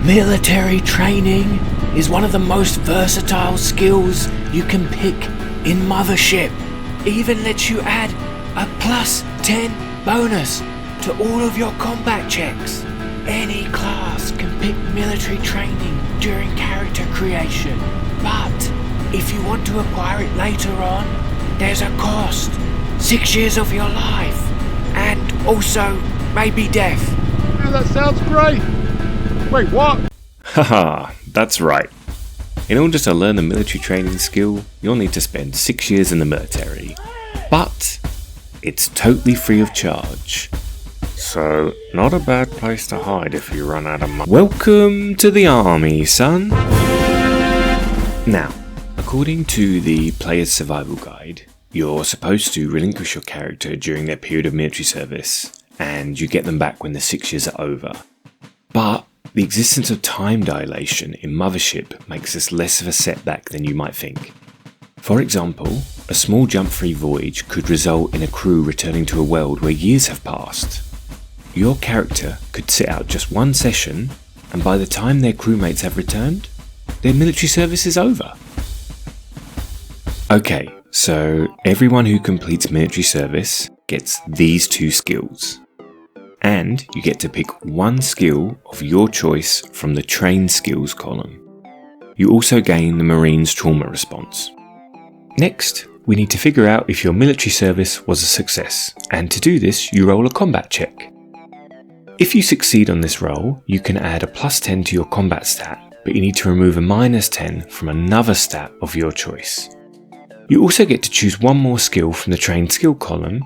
Military training is one of the most versatile skills you can pick in Mothership. Even lets you add a +10 bonus to all of your combat checks. Any class can pick military training during character creation, but if you want to acquire it later on, there's a cost. 6 years of your life, and also maybe death. Yeah, that sounds great. Wait, what? Haha, that's right. In order to learn the military training skill, you'll need to spend 6 years in the military. But it's totally free of charge. So, not a bad place to hide if you run out of money. Welcome to the army, son! Now, according to the player's survival guide, you're supposed to relinquish your character during their period of military service, and you get them back when the 6 years are over. But the existence of time dilation in Mothership makes this less of a setback than you might think. For example, a small jump-free voyage could result in a crew returning to a world where years have passed. Your character could sit out just one session, and by the time their crewmates have returned, their military service is over. Okay, so everyone who completes military service gets these 2 skills. And you get to pick one skill of your choice from the train skills column. You also gain the Marine's trauma response. Next, we need to figure out if your military service was a success, and to do this you roll a combat check. If you succeed on this roll, you can add a +10 to your combat stat, but you need to remove a -10 from another stat of your choice. You also get to choose one more skill from the trained skill column.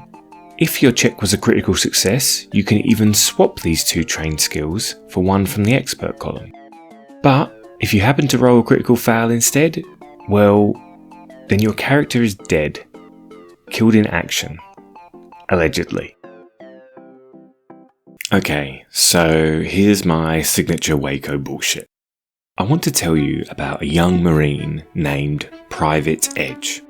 If your check was a critical success, you can even swap these 2 trained skills for one from the expert column. But if you happen to roll a critical fail instead, well, then your character is dead, killed in action, allegedly. Okay, so here's my signature Waco bullshit. I want to tell you about a young Marine named Private Edge.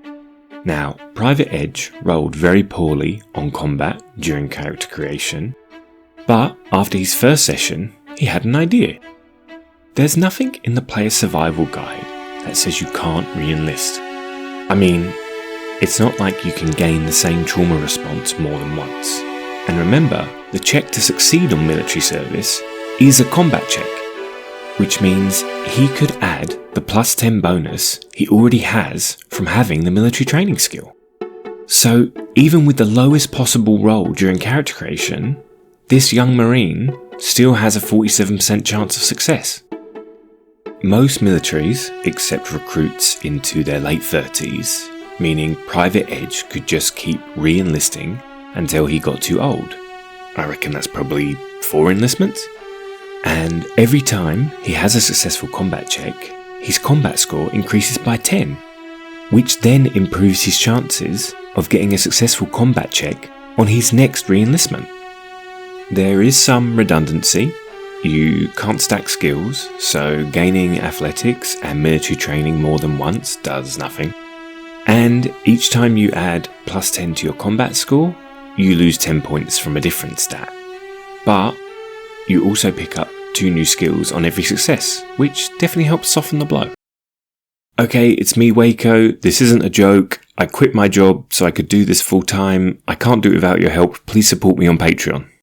Now, Private Edge rolled very poorly on combat during character creation, but after his first session, he had an idea. There's nothing in the player's survival guide that says you can't re-enlist. I mean, it's not like you can gain the same trauma response more than once. And remember, the check to succeed on military service is a combat check, which means he could add the +10 bonus he already has from having the military training skill. So even with the lowest possible roll during character creation, this young Marine still has a 47% chance of success. Most militaries accept recruits into their late 30s, meaning Private Edge could just keep re-enlisting until he got too old. I reckon that's probably 4 enlistments. And every time he has a successful combat check, his combat score increases by 10, which then improves his chances of getting a successful combat check on his next re-enlistment. There is some redundancy. You can't stack skills, so gaining athletics and military training more than once does nothing. And each time you add +10 to your combat score, you lose 10 points from a different stat. But you also pick up 2 new skills on every success, which definitely helps soften the blow. Okay, it's me, Waco. This isn't a joke. I quit my job so I could do this full time. I can't do it without your help. Please support me on Patreon.